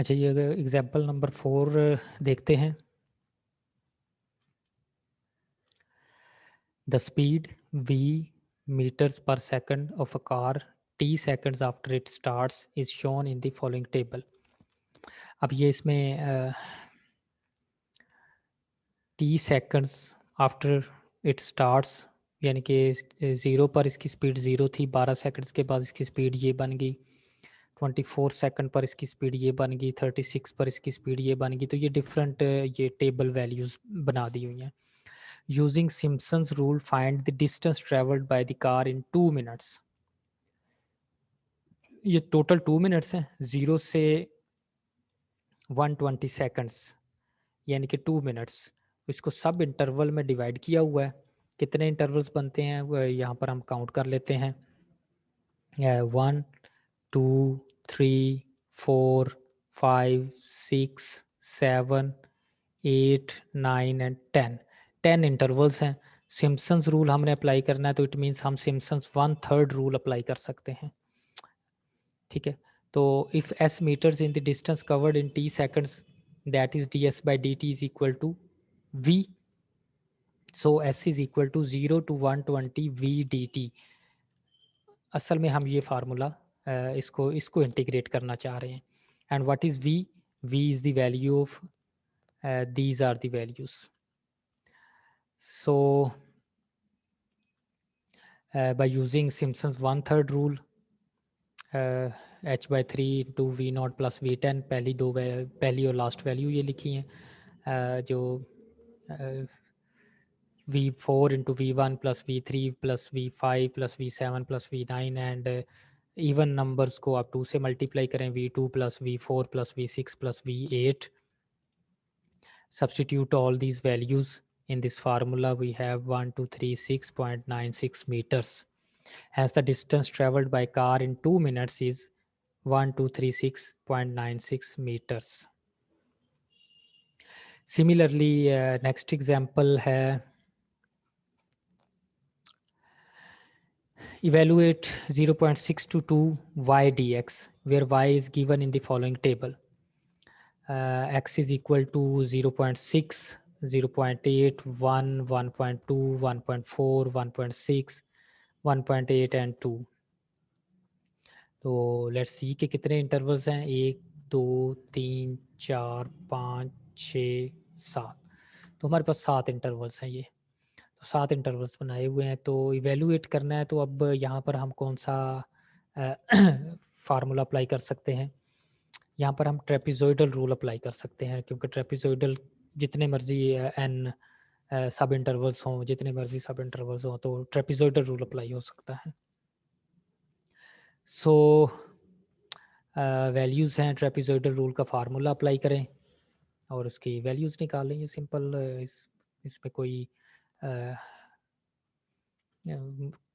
अच्छा, ये example number 4 देखते हैं। The speed v meters per second of a car t seconds after it starts is shown in the following table। अब ये इसमें T seconds after it starts, यानी कि 0 पर इसकी स्पीड 0 थी, 12 सेकंड्स के बाद इसकी स्पीड ये बन गई, 24 सेकंड पर इसकी स्पीड ये बन गई, 36 पर इसकी स्पीड ये बन गई। तो ये डिफरेंट ये टेबल वैल्यूज़ बना दी हुई हैं। Using Simpson's rule find the distance travelled by the car in 2 minutes. ये टोटल 2 मिनट्स हैं, 0 से 120 सेकंड्स, यानी कि 2 मिनट्स। इसको सब इंटरवल में डिवाइड किया हुआ है। कितने इंटरवल्स बनते हैं वो यहाँ पर हम काउंट कर लेते हैं। 1 2 3 4 5 6 7 8 9 एंड 10 इंटरवल्स हैं। सिम्पसन्स रूल हमने अप्लाई करना है, तो इट मीन्स हम सिम्पसन्स 1/3 रूल अप्लाई कर सकते हैं। ठीक है, तो if S meters in the distance covered in T seconds, that is D S by D T is equal to V. So S is equal to 0 to 120 V D T. असल में हम ये फार्मूला इसको integrate करना चाह रहे हैं। And what is V? V is the value of these are the values. So by using Simpson's 1/3 rule, h/3 into V not plus V 10, पहली और लास्ट वैल्यू ये लिखी हैं। जो V4 into V1 plus V3 plus V5 plus V7 plus V9 and even numbers को आप 2 से multiply करें, V2 plus V4 plus V6 plus V8। Substitute all these values in this formula. We have 1236.96 meters. Hence the distance traveled by car in 2 minutes is 1236.96 meters. Similarly, next example है, evaluate 0.622 y dx, where y is given in the following table. X is equal to 0.6, 0.8, 1, 1.2, 1.4, 1.6, 1.8 and 2। तो let's see कि कितने intervals हैं, 1 2 3 4 5 6 7। तो हमारे पास 7 intervals हैं। ये तो 7 इंटरवल्स बनाए हुए हैं, तो इवेलुएट करना है। तो अब यहाँ पर हम कौन सा फार्मूला अप्लाई कर सकते हैं? यहाँ पर हम ट्रेपिजोइडल रूल अप्लाई कर सकते हैं, क्योंकि ट्रेपिजोइडल जितने मर्जी एन सब इंटरवल्स हों, जितने मर्जी सब इंटरवल्स हों, तो ट्रेपिजोइडल रूल अप्लाई हो सकता है। सो वैल्यूज़ हैं, ट्रेपिजोइडल रूल का फार्मूला अप्लाई करें और उसकी वैल्यूज़ निकालें। ये सिंपल, इसमें कोई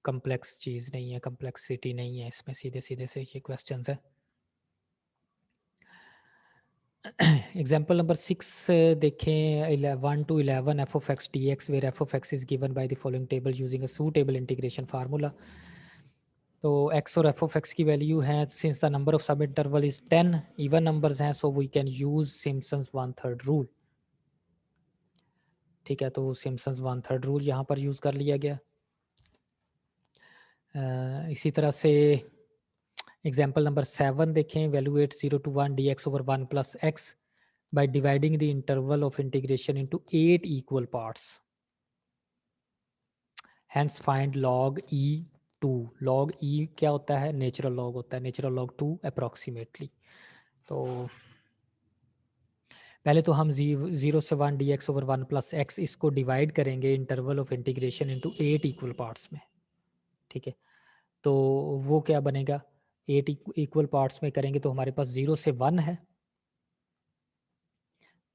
कम्प्लेक्स चीज़ नहीं है, कम्प्लेक्सिटी नहीं है इसमें, सीधे सीधे से ये क्वेश्चंस है। एग्जाम्पल नंबर 6 देखें, 1 to 11 F of X D X, where F of X is given by the following table using a suitable integration formula. तो एक्स और एफ ऑफ एक्स की वैल्यू है, since the number of subinterval is 10, even numbers हैं, so we can use Simpson's 1/3 rule. ठीक है, तो Simpson's 1/3 rule यहाँ पर यूज़ कर लिया गया। इसी तरह से एग्जाम्पल नंबर 7 देखें, valuate 0 to 1 dx over 1 plus x by dividing the interval of integration into 8 equal parts. Hence find log e2। log e क्या होता है? नेचुरल लॉग होता है, नेचुरल लॉग 2 अप्रोक्सीमेटली। तो पहले तो हम 0 से 1 dx over 1 plus x इसको डिवाइड करेंगे interval of integration into 8 equal parts में। ठीक है, तो वो क्या बनेगा? 8 इक्वल पार्ट्स में करेंगे तो हमारे पास 0 से 1 है।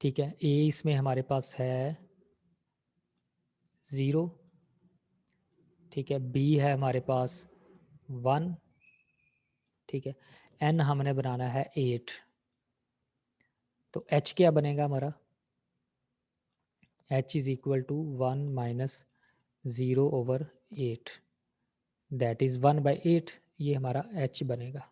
ठीक है, ए इसमें हमारे पास है 0। ठीक है, बी है हमारे पास 1। ठीक है, एन हमने बनाना है 8। तो एच क्या बनेगा हमारा? H is equal to 1 minus 0 over 8, that is 1/8। ये हमारा एच बनेगा।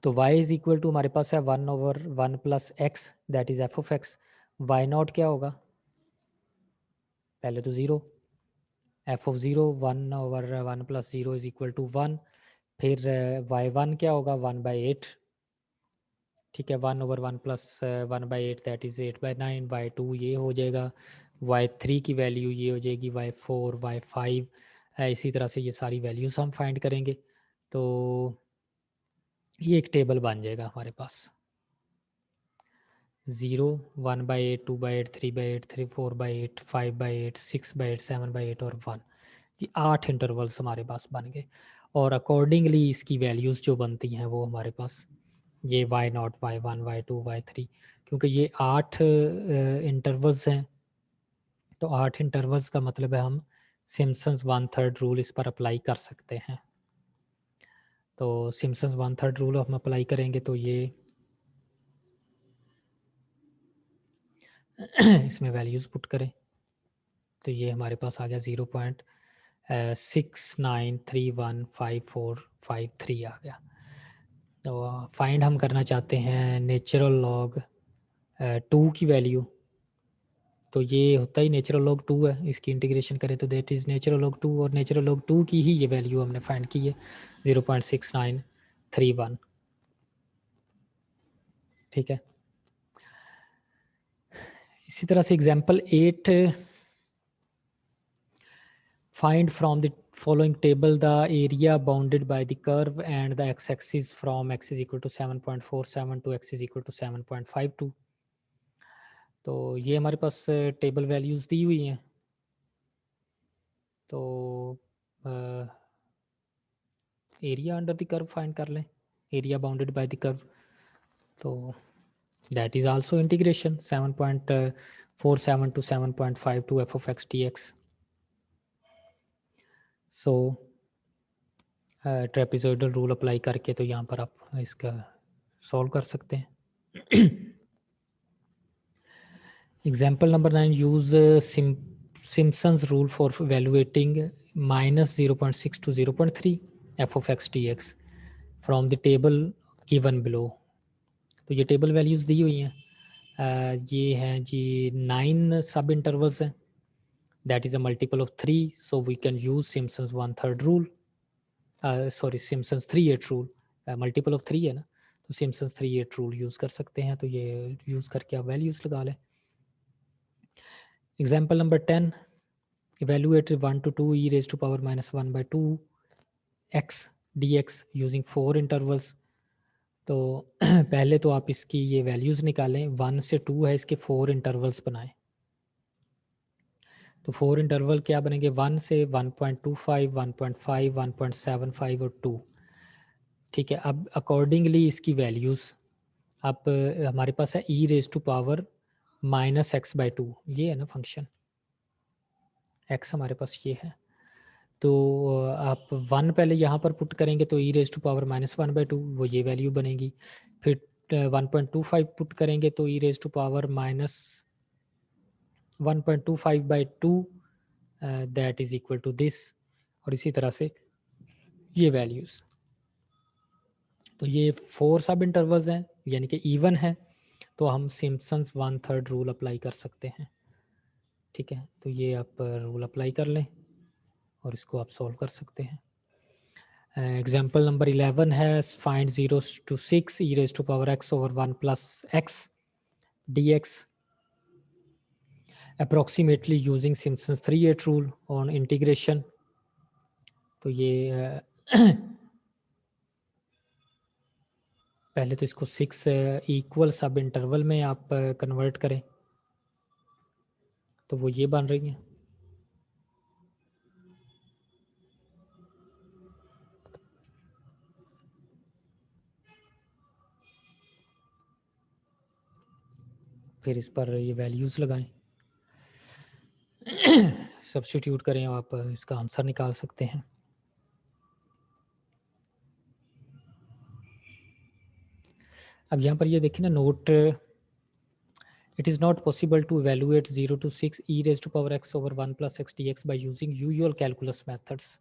तो y इज इक्वल टू हमारे पास है 1/1 plus X, that is F of X. Y not क्या होगा, पहले तो 0, F of 0 1/1 plus 0 is equal to 1। फिर y1 क्या होगा, 1/8, ठीक है, 1/1 प्लस 1/8 दैट इज 8/9। y2 ये हो जाएगा, y3 की वैल्यू ये हो जाएगी y4, y5, इसी तरह से ये सारी वैल्यूज हम फाइंड करेंगे। तो ये एक टेबल बन जाएगा हमारे पास, 0, 1/8, 2/8, 3/8, 4/8, 5/8, 6/8, 7/8 और 1। ये 8 इंटरवल्स हमारे पास बन गए। और अकॉर्डिंगली इसकी वैल्यूज़ जो बनती हैं वो हमारे पास ये y0, y1, y2, y3, क्योंकि ये 8 इंटरवल्स हैं, तो 8 इंटरवल्स का मतलब है हम सिम्पसन्स 1/3 रूल इस पर अप्लाई कर सकते हैं। तो सिम्पसन्स 1/3 रूल हम अप्लाई करेंगे तो ये इसमें वैल्यूज़ पुट करें तो ये हमारे पास आ गया 0.69315453 आ गया। तो फाइंड हम करना चाहते हैं नेचुरल लॉग 2 की वैल्यू, तो ये होता ही नेचुरल लॉग 2 है, इसकी इंटीग्रेशन करें तो दैट इज़ नेचुरल लॉग 2, और नेचुरल लॉग 2 की ही ये वैल्यू हमने फाइंड की है 0.6931, ठीक है। इसी तरह से example 8, find from the following table the area bounded by the curve and the x-axis from x is equal to 7.47 to x is equal to 7.52। तो ये हमारे पास टेबल वैल्यूज़ दी हुई हैं। तो area under the curve find कर लें, area bounded by the curve, तो that is also integration 7.47 to 7.52 F of X D X. So trapezoidal rule apply करके तो यहाँ पर आप इसका सॉल्व कर सकते हैं। Example number 9, use Simpson's rule for evaluating -0.6 to 0.3 F of X D X from the table given below. तो ये टेबल वैल्यूज़ दी हुई हैं, ये हैं जी 9 सब इंटरवल्स हैं, that is a multiple of 3, so we can use Simpson's 1/3 rule, sorry Simpson's 3/8 rule, multiple of 3 है ना, तो सिम्पसन्स 3/8 रूल यूज़ कर सकते हैं। तो ये यूज़ करके आप वैल्यूज़ लगा लें। Example number 10, evaluate 1 to 2 e raised to power -1/2 x dx using 4 intervals। तो पहले तो आप इसकी ये वैल्यूज़ निकालें, 1 से 2 है, इसके 4 इंटरवल्स बनाएं। तो 4 इंटरवल क्या बनेंगे, 1 से 1.25, 1.5, 1.75 और 2, ठीक है। अब अकॉर्डिंगली इसकी वैल्यूज़ अब हमारे पास है e raise to power -x/2, ये है ना फंक्शन, x हमारे पास ये है। तो आप 1 पहले यहाँ पर पुट करेंगे तो e रेज टू पावर -1/2 वो ये वैल्यू बनेगी। फिर 1.25 पुट करेंगे तो e raise to power -1.25/2 that is equal to this, और इसी तरह से ये वैल्यूज़। तो ये 4 सब इंटरवल्स हैं यानी कि इवन है, तो हम सिम्पसन्स 1/3 रूल अप्लाई कर सकते हैं, ठीक है। तो ये आप रूल अप्लाई कर लें और इसको आप सॉल्व कर सकते हैं। एग्जाम्पल नंबर 11 है, find 0 to 6 e raised to power x over 1 plus x dx approximately using Simpson's 3/8 rule on integration। तो ये पहले तो इसको 6 इक्वल सब इंटरवल में आप कन्वर्ट करें, तो वो ये बन रही हैं। फिर इस पर ये वैल्यूज़ लगाएं, सब्स्टिट्यूट करें, आप इसका आंसर निकाल सकते हैं। अब यहाँ पर ये देखिए ना note, it is not possible to evaluate 0 to 6 e raised to power x over 1 plus x dx by using usual calculus methods.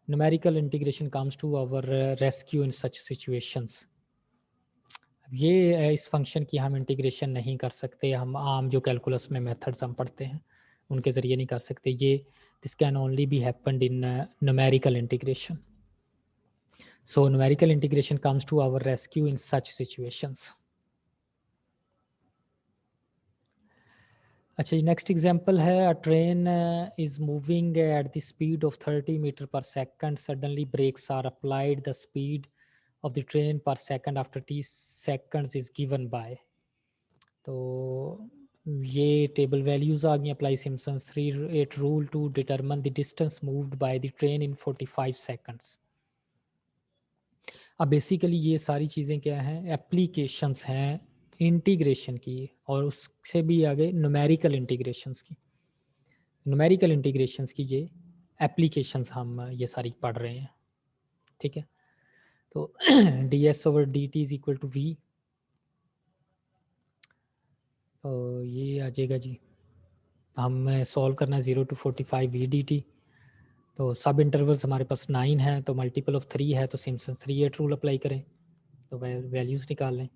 Numerical integration comes to our rescue in such situations। अब ये इस function की हम integration नहीं कर सकते, हम आम जो कैलकुलस में मेथड्स हम पढ़ते हैं उनके ज़रिए नहीं कर सकते। ये this can only be happened in numerical integration. So numerical integration comes to our rescue in such situations. अच्छा, ये नेक्स्ट एग्जांपल है, a train is moving at the speed of 30 meter per second, suddenly brakes are applied, the speed of the train per second after T seconds is given by. तो ये table values आ गई। Apply Simpson's 3-8 rule to determine the distance moved by the train in 45 seconds. अब basically ये सारी चीज़ें क्या हैं, एप्लीकेशंस हैं इंटीग्रेशन की, और उससे भी आगे न्यूमेरिकल इंटीग्रेशंस की। न्यूमेरिकल इंटीग्रेशंस की ये एप्लीकेशंस हम ये सारी पढ़ रहे हैं, ठीक है। तो D S over D T is equal to V, तो ये आ जाएगा जी, हमें सॉल्व करना है 0 to 45 वी डी टी। तो सब इंटरवल्स हमारे पास 9 है, तो मल्टीपल ऑफ 3 है, तो सिम्पसन्स 3-8 रूल अप्लाई करें, तो वैल्यूज़ निकाल लें।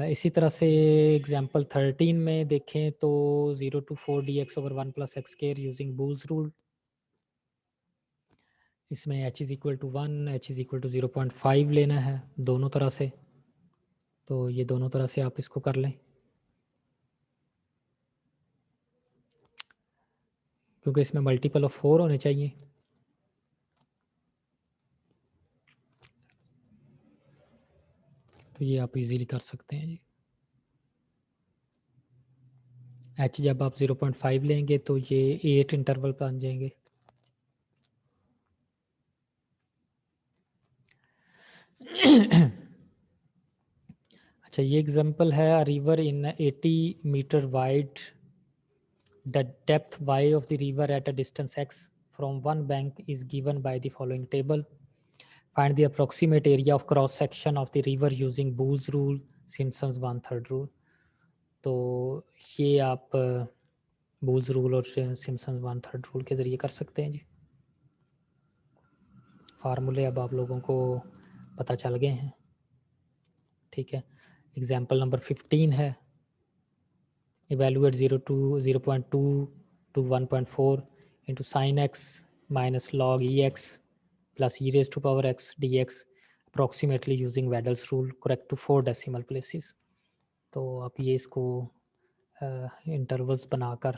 इसी तरह से एग्जांपल 13 में देखें तो 0 to 4 dx over 1 plus x square using Boole's rule. इसमें h is equal to 1, h is equal to 0.5 लेना है दोनों तरह से, तो ये दोनों तरह से आप इसको कर लें, क्योंकि इसमें मल्टीपल ऑफ 4 होने चाहिए। तो ये आप इजीली कर सकते हैं जी। h जब आप 0.5 लेंगे तो ये 8 इंटरवल बन जाएंगे। अच्छा, ये एग्जांपल है, a river in 80 meter wide, the depth y of the river at a distance x from one bank is given by the following table. Find the approximate area of cross section of the river using Boole's rule, Simpson's 1/3 rule. तो ये आप बूल्स rule और Simpson's 1/3 rule के ज़रिए कर सकते हैं जी। फार्मूले अब आप लोगों को पता चल गए हैं, ठीक है। एग्जाम्पल नंबर 15 है, evaluate 0.2 to 1.4 into sin x minus log ex plus e raised to power x dx approximately using Wedel's rule, correct to 4 decimal places। तो आप ये इसको इंटरवल्स बनाकर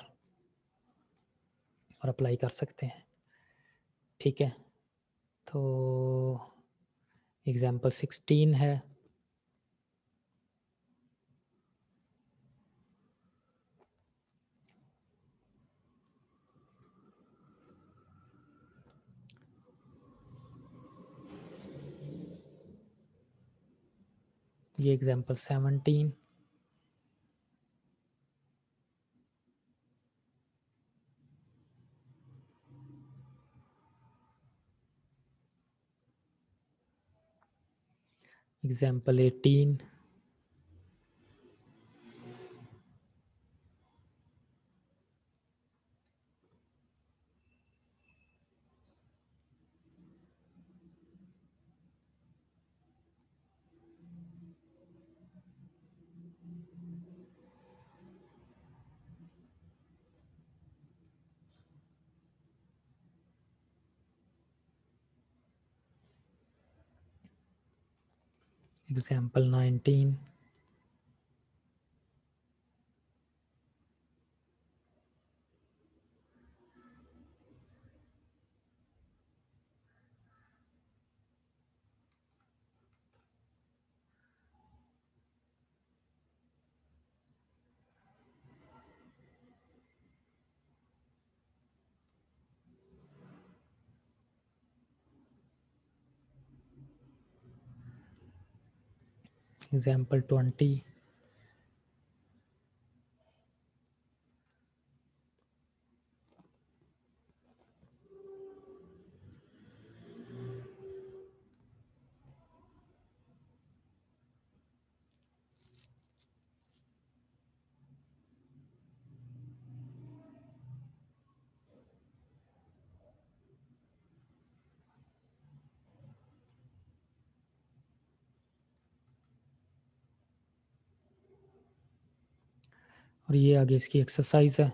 और अप्लाई कर सकते हैं, ठीक है। तो एग्जाम्पल 16 है, ये एग्जाम्पल 17, एग्जाम्पल 18, एग्जाम्पल 19, एग्जाम्पल 20, और ये आगे इसकी एक्सरसाइज है।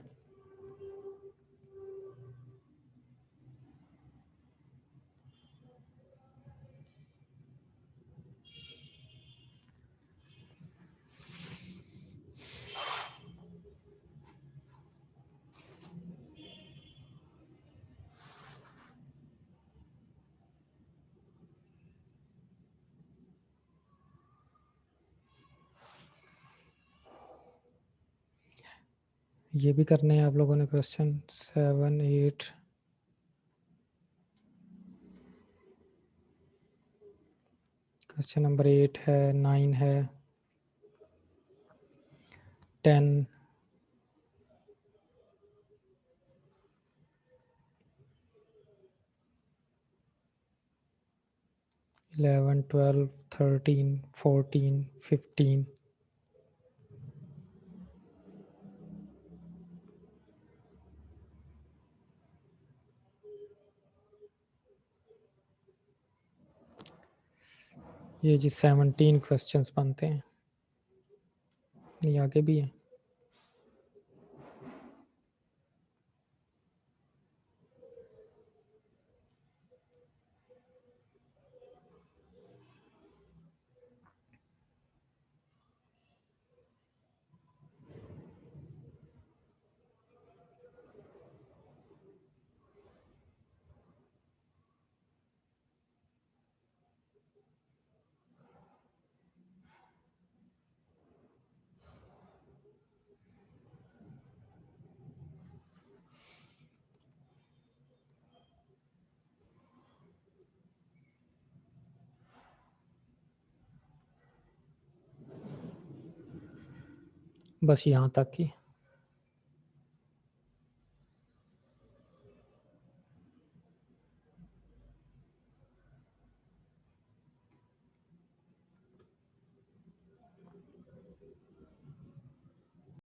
ये भी करने हैं आप लोगों ने क्वेश्चन 7, 8। क्वेश्चन नंबर 8 है, 9 है, 10, 11, 12, 13, 14, 15। ये जी 17 क्वेश्चंस बनते हैं। ये आगे भी है। बस यहाँ तक की।